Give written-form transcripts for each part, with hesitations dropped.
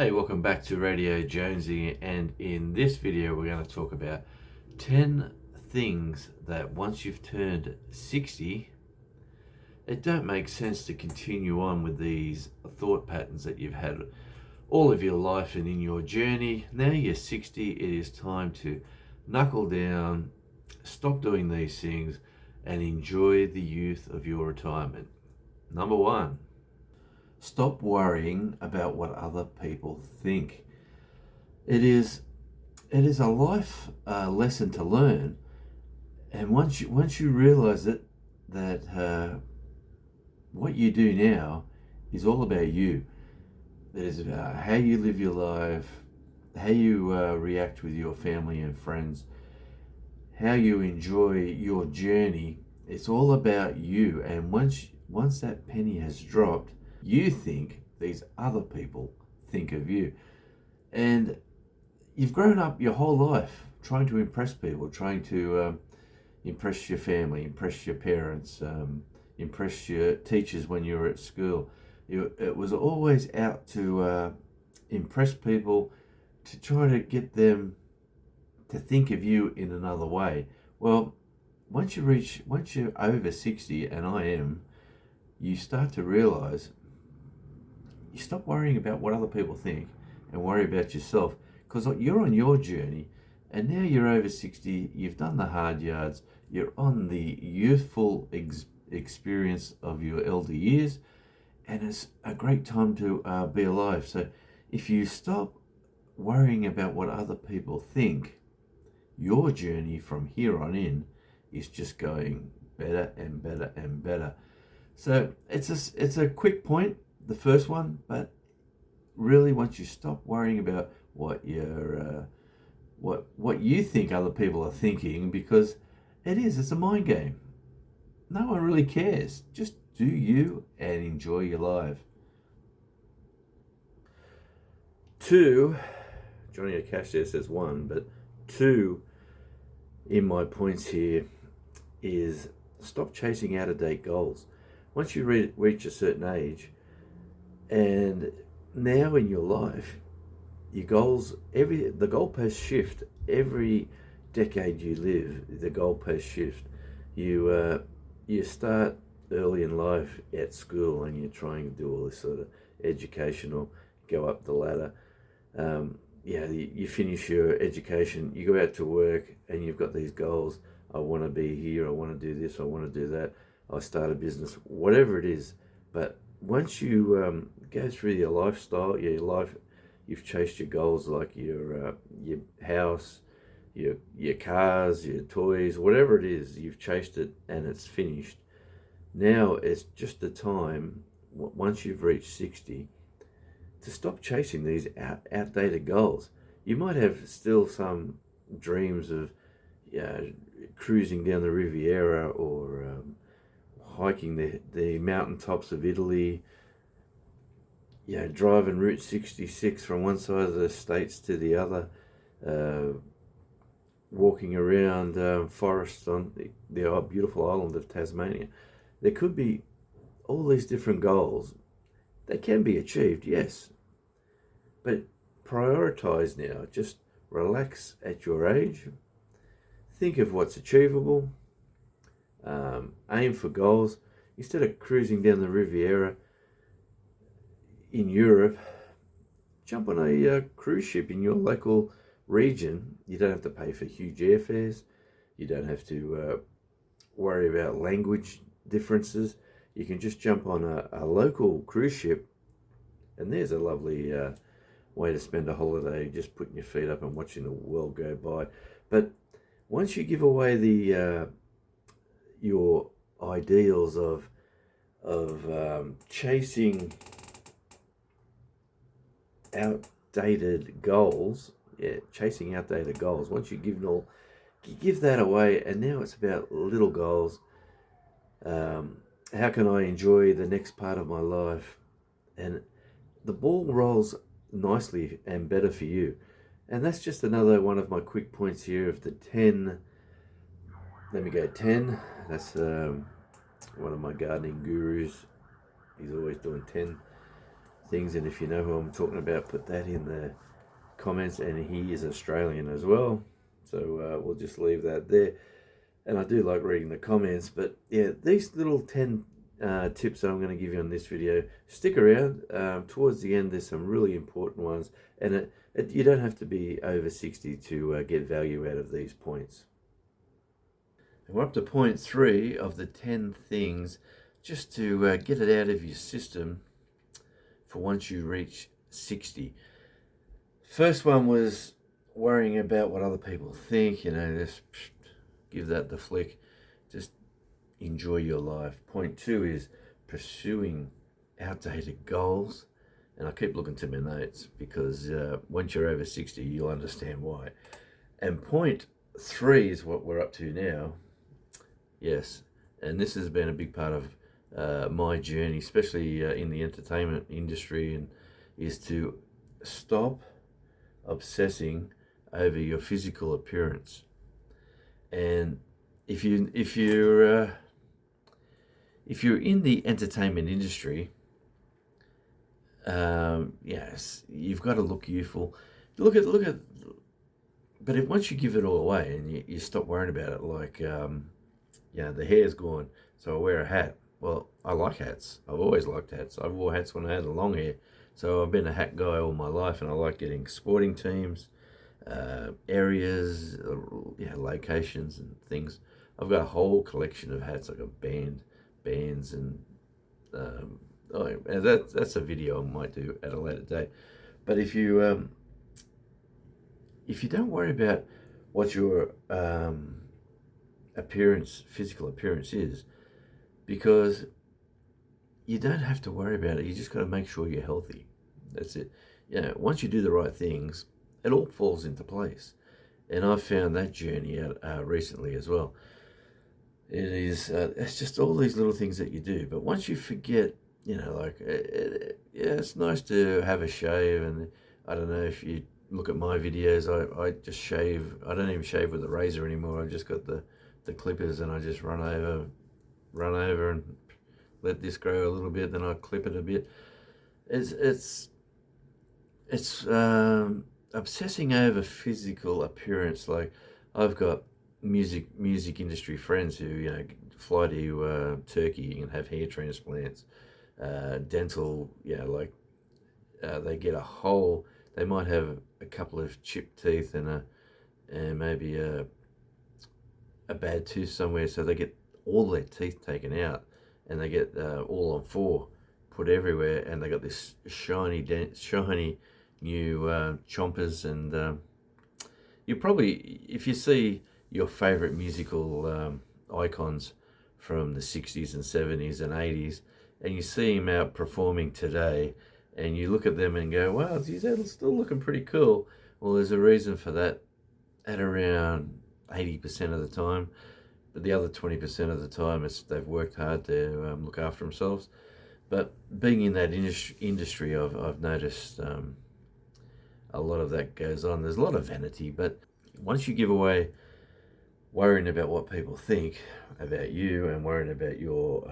Hey, welcome back to Radio Jonesy, and in this video we're going to talk about 10 things that once you've turned 60, it don't make sense to continue on with these thought patterns that you've had all of your life and in your journey. Now you're 60, it is time to knuckle down, stop doing these things, and enjoy the youth of your retirement. Number one, stop worrying about what other people think. It is a life lesson to learn, and once you realize it, that what you do now is all about you. It is about how you live your life, how you react with your family and friends, how you enjoy your journey. It's all about you, and once that penny has dropped, you think these other people think of you. And you've grown up your whole life trying to impress people, trying to impress your family, impress your parents, impress your teachers when you were at school. It was always out to impress people, to try to get them to think of you in another way. Well, once you're over 60, and I am, you start to realize you stop worrying about what other people think and worry about yourself, because you're on your journey, and now you're over 60, you've done the hard yards, you're on the youthful experience of your elder years, and it's a great time to be alive. So if you stop worrying about what other people think, your journey from here on in is just going better and better and better. So it's a quick point, the first one, but really once you stop worrying about what you think other people are thinking, because it's a mind game. No one really cares. Just do you and enjoy your life. Two, Johnny Akash there says one, but two in my points here is stop chasing out-of-date goals. Once you reach a certain age, and now in your life, your goals, the goalposts shift every decade you live. The goalposts shift. You start early in life at school, and you're trying to do all this sort of educational, go up the ladder. You finish your education, you go out to work, and you've got these goals. I want to be here, I want to do this, I want to do that, I start a business, whatever it is. But once you go through your lifestyle, your life, you've chased your goals, like your house, your cars, your toys, whatever it is, you've chased it and it's finished. Now it's just the time, once you've reached 60, to stop chasing these outdated goals. You might have still some dreams of cruising down the Riviera, or hiking the mountaintops of Italy, driving Route 66 from one side of the states to the other, walking around forests on the beautiful island of Tasmania. There could be all these different goals. They can be achieved, yes, but prioritize now. Just relax at your age. Think of what's achievable. Aim for goals. Instead of cruising down the Riviera in Europe, jump on a cruise ship in your local region. You don't have to pay for huge airfares. You don't have to worry about language differences. You can just jump on a local cruise ship, and there's a lovely way to spend a holiday, just putting your feet up and watching the world go by. But once you give away your ideals of chasing outdated goals, once you give that away, and now it's about little goals. How can I enjoy the next part of my life? And the ball rolls nicely and better for you. And that's just another one of my quick points here of the 10. Let me go 10. That's one of my gardening gurus. He's always doing 10 things, and if you know who I'm talking about, put that in the comments. And he is Australian as well, so we'll just leave that there. And I do like reading the comments, but yeah, these little 10 tips that I'm going to give you on this video, stick around. Towards the end, there's some really important ones, and you don't have to be over 60 to get value out of these points. And we're up to point 3 of the 10 things just to get it out of your system for once you reach 60. First one was worrying about what other people think, just give that the flick. Just enjoy your life. Point 2 is pursuing outdated goals. And I keep looking to my notes because once you're over 60, you'll understand why. And point 3 is what we're up to now. Yes, and this has been a big part of my journey, especially in the entertainment industry, and is to stop obsessing over your physical appearance. And if you're in the entertainment industry, yes, you've got to look youthful. Look at. But once you give it all away and you stop worrying about it, like the hair's gone, so I wear a hat. Well, I like hats. I've always liked hats. I wore hats when I had the long hair, so I've been a hat guy all my life, and I like getting sporting teams, areas, locations and things. I've got a whole collection of hats. I've got bands, and that's a video I might do at a later date. But if you don't worry about what your physical appearance is, because you don't have to worry about it. You just got to make sure you're healthy. That's it. Once you do the right things, it all falls into place. And I've found that journey out recently as well. It's just all these little things that you do. But once you forget, it's nice to have a shave. And I don't know if you look at my videos, I just shave. I don't even shave with a razor anymore. I've just got the clippers, and I just run over and let this grow a little bit, then I clip it a bit. It's obsessing over physical appearance. Like, I've got music industry friends who fly to Turkey and have hair transplants, dental, they get they might have a couple of chipped teeth and maybe a bad tooth somewhere, so they get all their teeth taken out, and they get all on 4 put everywhere, and they got this shiny new chompers. And you probably, if you see your favorite musical icons from the 60s and 70s and 80s, and you see them out performing today, and you look at them and go, wow, geez, they're still looking pretty cool. Well, there's a reason for that at around 80% of the time, but the other 20% of the time they've worked hard to look after themselves. But being in that industry, I've noticed a lot of that goes on. There's a lot of vanity, but once you give away worrying about what people think about you and worrying about your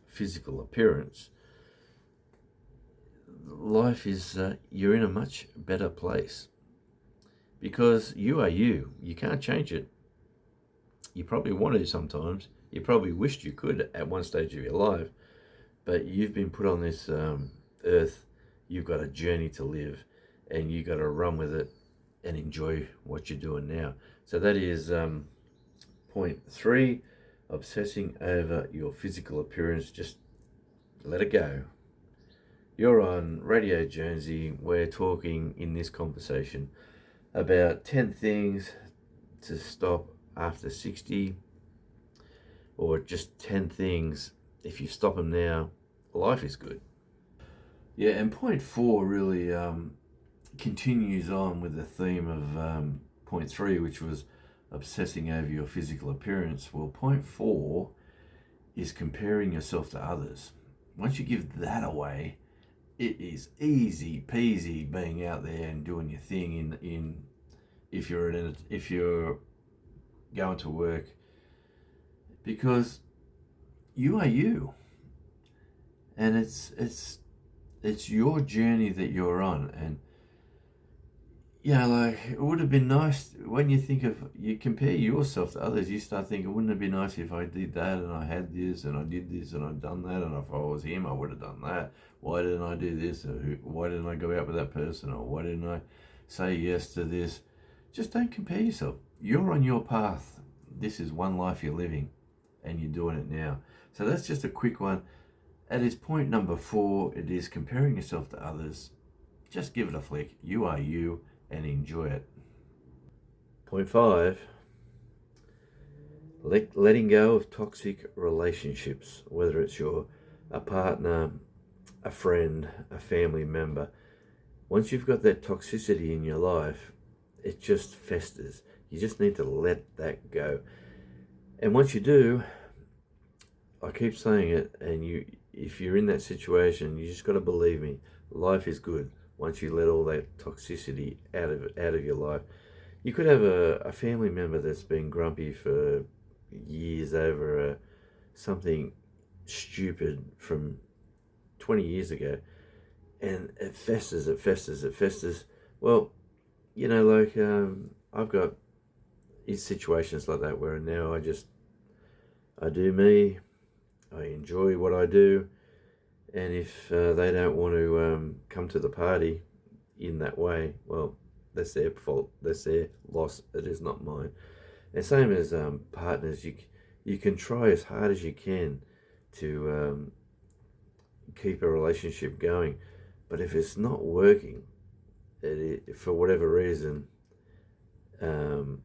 physical appearance, life is, you're in a much better place. Because you are you. You can't change it. You probably want to sometimes. You probably wished you could at one stage of your life. But you've been put on this earth. You've got a journey to live. And you got to run with it and enjoy what you're doing now. So that is point 3. Obsessing over your physical appearance. Just let it go. You're on Radio Jonesy. We're talking in this conversation about 10 things to stop after 60, or just 10 things, if you stop them now, life is good. Yeah, and point 4 really continues on with the theme of point 3, which was obsessing over your physical appearance. Well, point 4 is comparing yourself to others. Once you give that away, it is easy peasy being out there and doing your thing if you're going to work, because you are you, and it's It's your journey that you're on. And like, it would have been nice when you think of, you compare yourself to others, you start thinking, wouldn't it be nice if I did that and I had this and I did this and I'd done that, and if I was him, I would have done that. Why didn't I do this? Or why didn't I go out with that person? Or why didn't I say yes to this? Just don't compare yourself. You're on your path. This is one life you're living, and you're doing it now. So that's just a quick one. At its point number 4, it is comparing yourself to others. Just give it a flick. You are you, and enjoy it. Point 5, letting go of toxic relationships, whether it's a partner, a friend, a family member. Once you've got that toxicity in your life, it just festers. You just need to let that go. And once you do, I keep saying it, and if you're in that situation, you just got to believe me, life is good once you let all that toxicity out of your life. You could have a family member that's been grumpy for years over something stupid from 20 years ago, and it festers, it festers, it festers. Well, like, I've got situations like that where now I do me, I enjoy what I do, and if they don't want to come to the party in that way, well, that's their fault, that's their loss, it is not mine. And same as partners, you can try as hard as you can to keep a relationship going, but if it's not working, for whatever reason, um,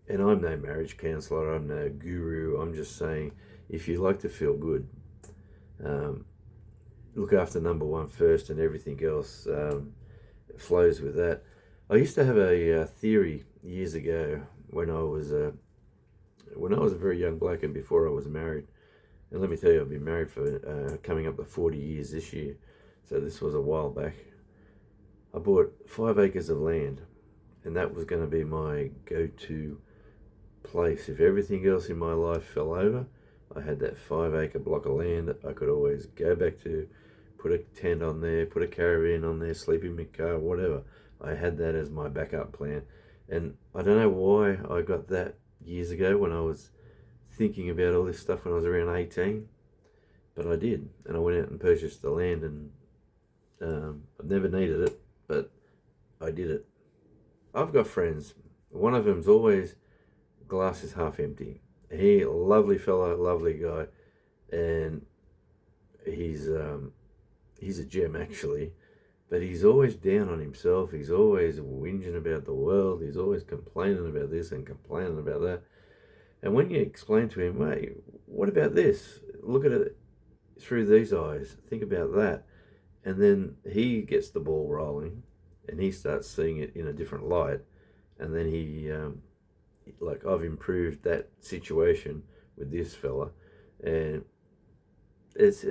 and I'm no marriage counselor, I'm no guru, I'm just saying, if you like to feel good, um, look after number 1 first, and everything else flows with that. I used to have a theory years ago when I was a very young bloke and before I was married. And let me tell you, I've been married for coming up to 40 years this year, so this was a while back. I bought 5 acres of land, and that was going to be my go-to place. If everything else in my life fell over, I had that 5-acre block of land I could always go back to, put a tent on there, put a caravan on there, sleep in my car, whatever. I had that as my backup plan. And I don't know why I got that years ago when I was thinking about all this stuff when I was around 18, but I did. And I went out and purchased the land, and I've never needed it, but I did it. I've got friends. One of them's always glass is half empty. He, lovely fella, lovely guy, and he's a gem actually, but he's always down on himself. He's always whinging about the world. He's always complaining about this and complaining about that. And when you explain to him, hey, what about this? Look at it through these eyes. Think about that. And then he gets the ball rolling, and he starts seeing it in a different light. And then he, like, I've improved that situation with this fella, and it's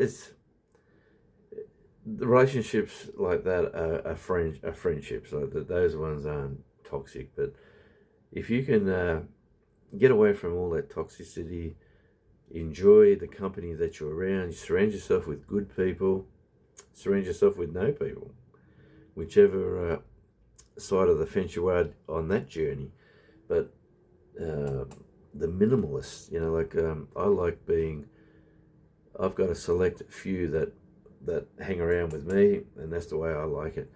the relationships like that are friendships. Like that, those ones aren't toxic. But if you can get away from all that toxicity, enjoy the company that you're around, surround yourself with good people, surround yourself with no people, whichever side of the fence you are on that journey. But the minimalists, like, I like being, I've got a select few that hang around with me, and that's the way I like it.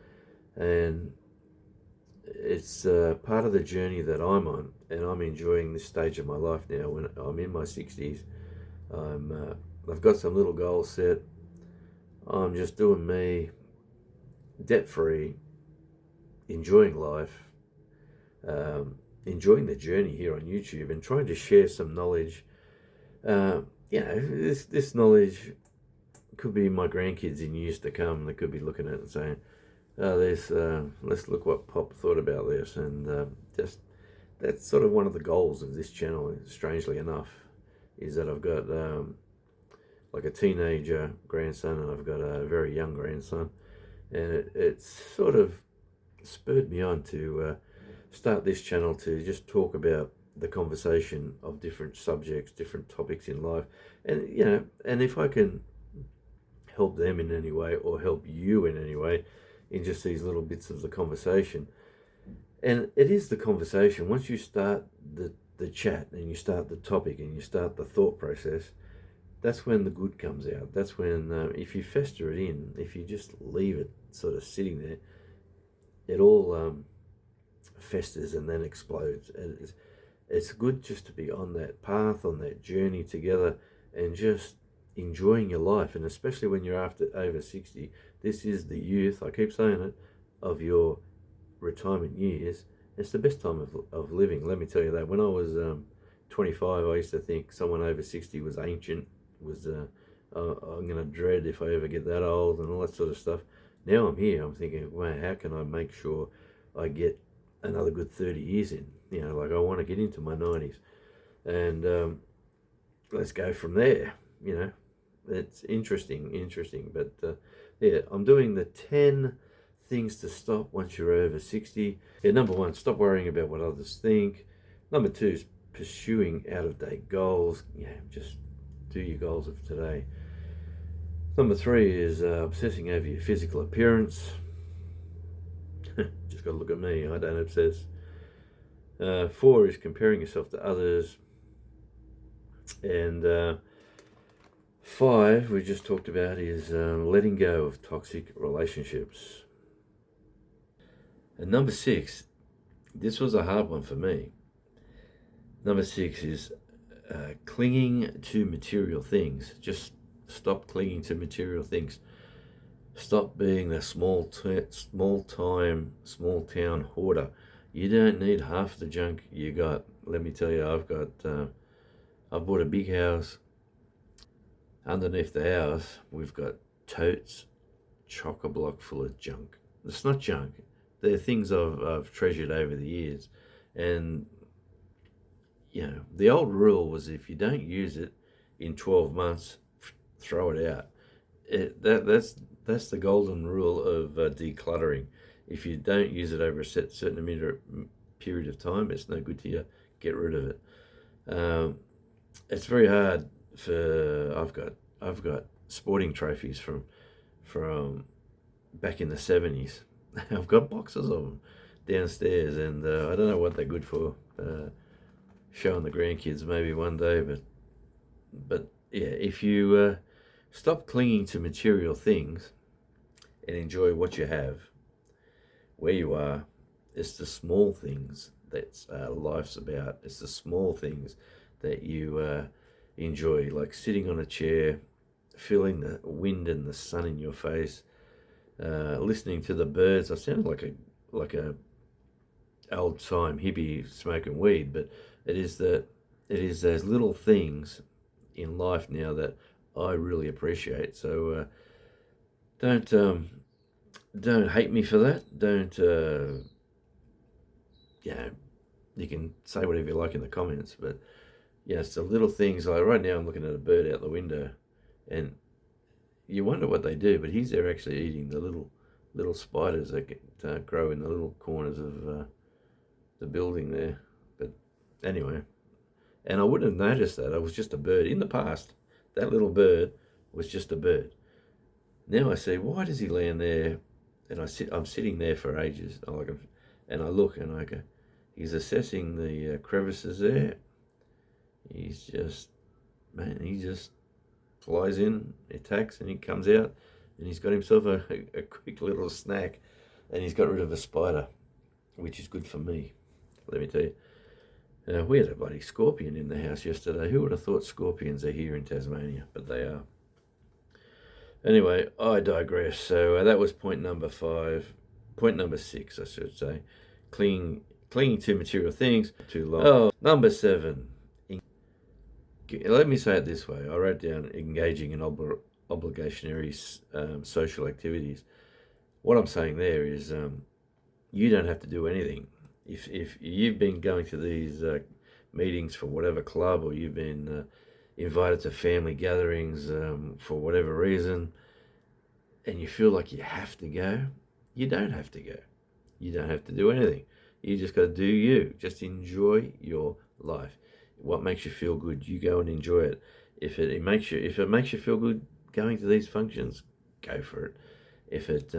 And it's part of the journey that I'm on, and I'm enjoying this stage of my life now. When I'm in my 60s, I've got some little goals set. I'm just doing me, debt free, enjoying life, enjoying the journey here on YouTube, and trying to share some knowledge. This knowledge could be my grandkids in years to come. They could be looking at it and saying, "Oh, let's look what Pop thought about this." And just that's sort of one of the goals of this channel. Strangely enough, is that I've got like a teenager grandson, and I've got a very young grandson, and it's sort of spurred me on to start this channel to just talk about the conversation of different subjects, different topics in life, and and if I can help them in any way or help you in any way in just these little bits of the conversation. And it is the conversation. Once you start the chat and you start the topic and you start the thought process, that's when the good comes out. That's when, if you fester it in, if you just leave it sort of sitting there, it all festers and then explodes. And it's good just to be on that path, on that journey together, and just enjoying your life. And especially when you're after over 60, this is the youth, I keep saying it, of your retirement years. It's the best time of living, let me tell you that. When I was 25, I used to think someone over 60 was ancient, was I'm going to dread if I ever get that old and all that sort of stuff. Now I'm here, I'm thinking, wow, how can I make sure I get another good 30 years in? You know, like I want to get into my 90s. And let's go from there, you know. It's interesting. But yeah, I'm doing the 10 things to stop once you're over 60. Yeah, number 1, stop worrying about what others think. Number 2 is pursuing out-of-date goals. Yeah, just do your goals of today. Number 3 is obsessing over your physical appearance. Just got to look at me, I don't obsess. 4 is comparing yourself to others. And 5, we just talked about, is letting go of toxic relationships. And number 6, this was a hard one for me. Number 6 is clinging to material things. Just stop clinging to material things. Stop being the small town hoarder. You don't need half the junk you got. Let me tell you, I've bought a big house. Underneath the house, we've got totes, chock-a-block full of junk. It's not junk. They're things I've treasured over the years. And, you know, the old rule was if you don't use it in 12 months, throw it out. That's the golden rule of decluttering. If you don't use it over a certain period of time, it's no good to you. Get rid of it. It's very hard for I've got sporting trophies from back in the 70s. I've got boxes of them downstairs, and I don't know what they're good for. Showing the grandkids maybe one day, but yeah, if you stop clinging to material things and enjoy what you have, where you are, it's the small things that life's about. It's the small things that you enjoy, like sitting on a chair, feeling the wind and the sun in your face, listening to the birds. I sound like a old time hippie smoking weed, but it is those little things in life now that I really appreciate. So don't hate me for that. Don't you can say whatever you like in the comments, but yeah, it's the little things. Like right now I'm looking at a bird out the window, and you wonder what they do, but he's there actually eating the little spiders that grow in the little corners of the building there. But anyway, and I wouldn't have noticed that. It was just a bird. In the past, that little bird was just a bird. Now I see, why does he land there? And I'm sitting there for ages. And I look and I go, he's assessing the crevices there. He just flies in, attacks, and he comes out, and he's got himself a quick little snack, and he's got rid of a spider, which is good for me, let me tell you. We had a bloody scorpion in the house yesterday. Who would have thought scorpions are here in Tasmania? But they are. Anyway, I digress. So that was point number 5. Point number 6, I should say. Clinging to material things too long. Oh, number 7. Let me say it this way. I wrote down engaging in obligationary social activities. What I'm saying there is you don't have to do anything. If you've been going to these meetings for whatever club, or you've been invited to family gatherings for whatever reason, and you feel like you have to go, you don't have to go. You don't have to do anything. You just got to do you. Just enjoy your life. What makes you feel good, you go and enjoy it. If it makes you feel good, going to these functions, go for it. If it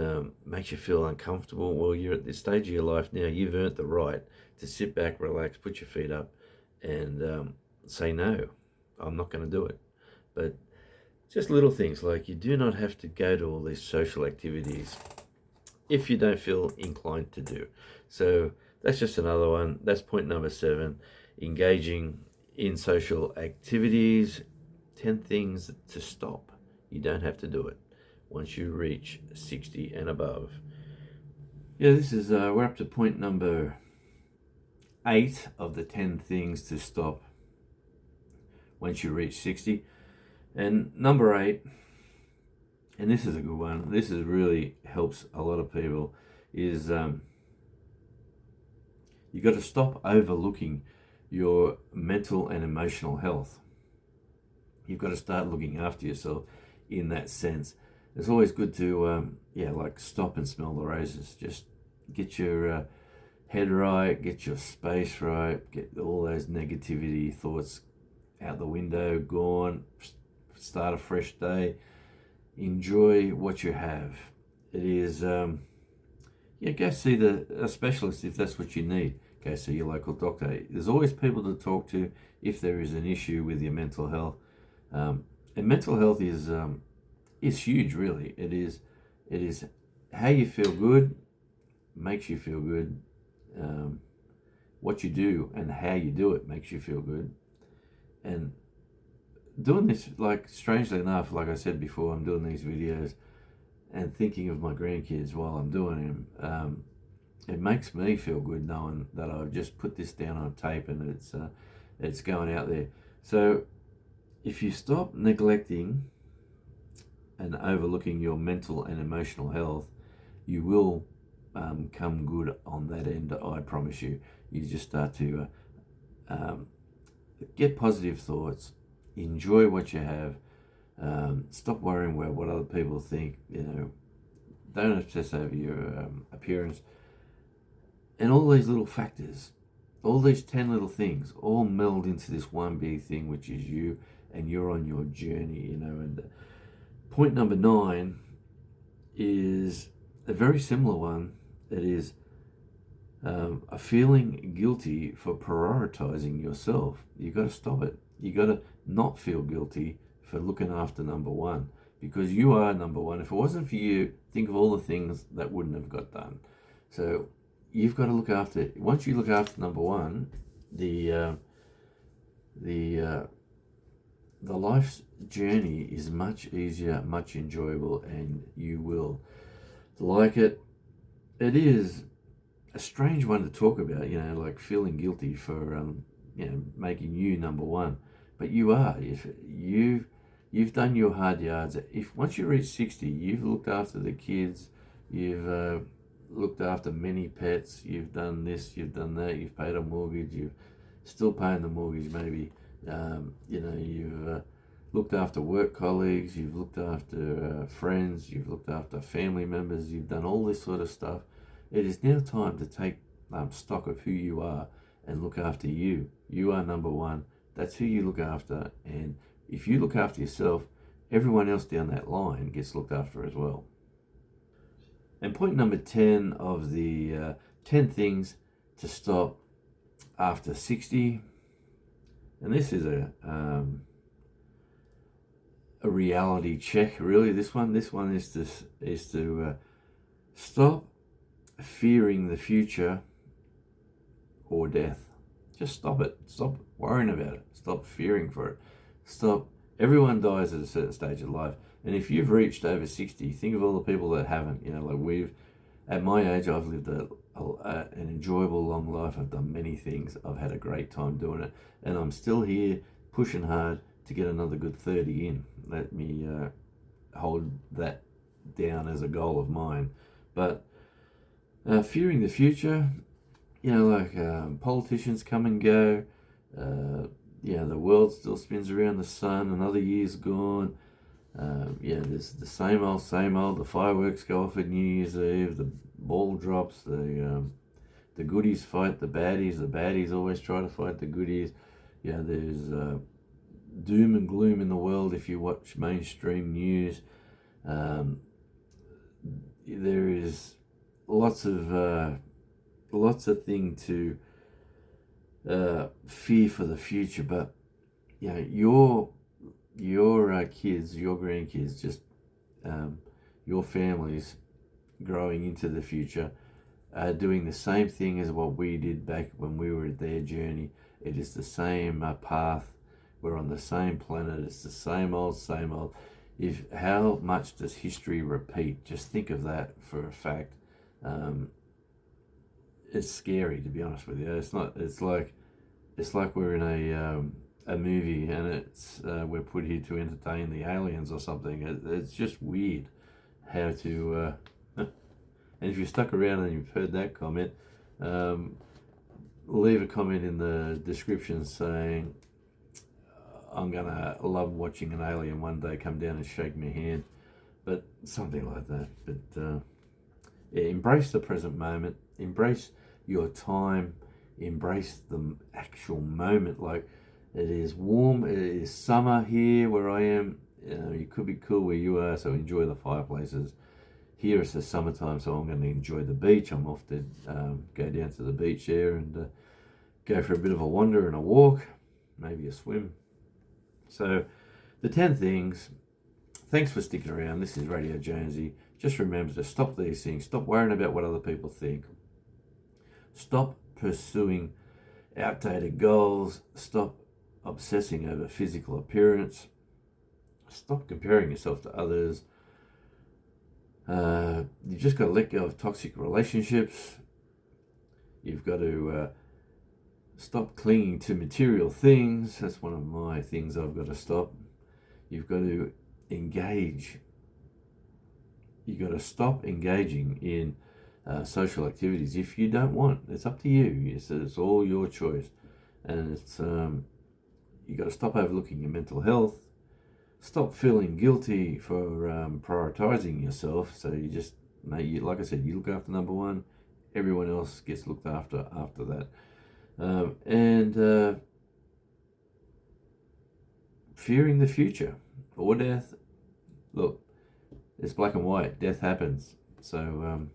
makes you feel uncomfortable, well, you're at this stage of your life now, you've earned the right to sit back, relax, put your feet up, and say, no, I'm not going to do it. But just little things like you do not have to go to all these social activities if you don't feel inclined to do. So that's just another one. That's point number 7, engaging in social activities. 10 things to stop. You don't have to do it once you reach 60 and above. Yeah, this is, we're up to point number 8 of the 10 things to stop once you reach 60. And number 8, and this is a good one, this is really helps a lot of people, is you got to stop overlooking your mental and emotional health. You've got to start looking after yourself in that sense. It's always good to, like stop and smell the roses. Just get your head right, get your space right, get all those negativity thoughts out the window, gone, start a fresh day. Enjoy what you have. It is, go see a specialist if that's what you need. Go see your local doctor. There's always people to talk to if there is an issue with your mental health. And mental health is huge, really. It is how you feel good makes you feel good. What you do and how you do it makes you feel good. And doing this, like, strangely enough, like I said before, I'm doing these videos and thinking of my grandkids while I'm doing them. It makes me feel good knowing that I've just put this down on tape and it's going out there. So if you stop neglecting and overlooking your mental and emotional health, you will come good on that end, I promise you. You just start to get positive thoughts, enjoy what you have, stop worrying about what other people think, don't obsess over your appearance, and all these little factors, all these 10 little things all meld into this one big thing, which is you, and you're on your journey, and point number 9 is a very similar one. It is a feeling guilty for prioritizing yourself. You got to stop it. You got to not feel guilty for looking after number 1, because you are number 1. If it wasn't for you, think of all the things that wouldn't have got done. So you've got to look after. Once you look after number 1, the life's journey is much easier, much enjoyable, and you will like it. It is a strange one to talk about, like feeling guilty for making you number 1, but you are. If you've done your hard yards, if once you reach 60, you've looked after the kids, you've looked after many pets, you've done this, you've done that, you've paid a mortgage, you've still paying the mortgage maybe, you've looked after work colleagues, you've looked after friends, you've looked after family members, you've done all this sort of stuff. It is now time to take stock of who you are and look after you. You are number 1. That's who you look after. And if you look after yourself, everyone else down that line gets looked after as well. And point number 10 of the 10 things to stop after 60. And this is a reality check, really. This one is to stop fearing the future or death. Just stop it. Stop worrying about it. Stop fearing for it. Stop. Everyone dies at a certain stage of life, and if you've reached over 60, think of all the people that haven't. At my age, I've lived an enjoyable long life. I've done many things. I've had a great time doing it, and I'm still here pushing hard to get another good 30 in. Let me hold that down as a goal of mine. But fearing the future, politicians come and go. The world still spins around the sun. Another year's gone. There's the same old. The fireworks go off at New Year's Eve. The ball drops. The goodies fight the baddies. The baddies always try to fight the goodies. There's doom and gloom in the world. If you watch mainstream news, there is lots of thing to fear for the future. But your kids, your grandkids, just your families growing into the future are doing the same thing as what we did back when we were at their journey. It is the same path. We're on the same planet. It's the same old, same old. How much does history repeat? Just think of that for a fact. It's scary, to be honest with you. It's not. It's like we're in a movie, and it's we're put here to entertain the aliens or something. It's just weird how to. And if you're stuck around and you've heard that comment, leave a comment in the description saying, I'm going to love watching an alien one day come down and shake my hand. But something like that. But yeah, embrace the present moment. Embrace your time. Embrace the actual moment. Like, it is warm. It is summer here where I am. It could be cool where you are, so enjoy the fireplaces. Here it's the summertime, so I'm going to enjoy the beach. I'm off to go down to the beach there and go for a bit of a wander and a walk, maybe a swim. So the 10 things. Thanks for sticking around. This is Radio Jonesy. Just remember to stop these things. Stop worrying about what other people think. Stop pursuing outdated goals. Stop obsessing over physical appearance. Stop comparing yourself to others. You just got to let go of toxic relationships. You've got to stop clinging to material things. That's one of my things I've got to stop. You've got to engage. You've got to stop engaging in social activities if you don't want. It's up to you. It's all your choice. And it's you got to stop overlooking your mental health. Stop feeling guilty for prioritizing yourself. So you just, like I said, you look after number one. Everyone else gets looked after that. And fearing the future or death. Look, it's black and white. Death happens. So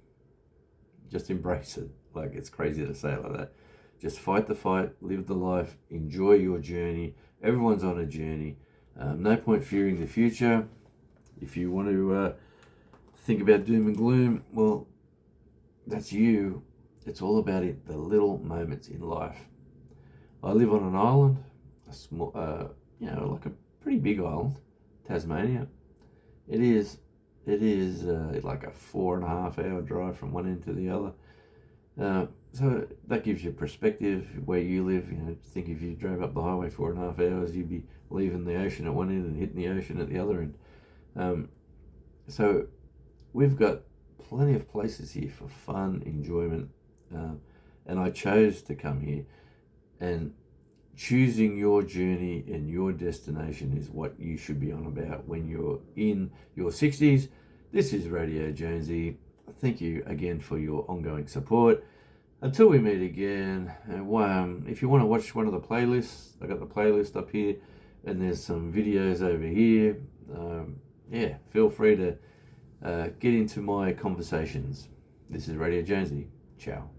just embrace it. Like, it's crazy to say it like that. Just fight the fight, live the life, enjoy your journey. Everyone's on a journey. No point fearing the future. If you want to think about doom and gloom, well, that's you. It's all about it, the little moments in life. I live on an island, a small, like a pretty big island, Tasmania. It is like a 4.5 hour drive from one end to the other. So that gives you perspective where you live. Think if you drove up the highway 4.5 hours, you'd be leaving the ocean at one end and hitting the ocean at the other end. So we've got plenty of places here for fun, enjoyment, and I chose to come here. And choosing your journey and your destination is what you should be on about when you're in your 60s. This is Radio Jonesy. Thank you again for your ongoing support. Until we meet again, if you want to watch one of the playlists, I got the playlist up here, and there's some videos over here. Feel free to get into my conversations. This is Radio Jonesy. Ciao.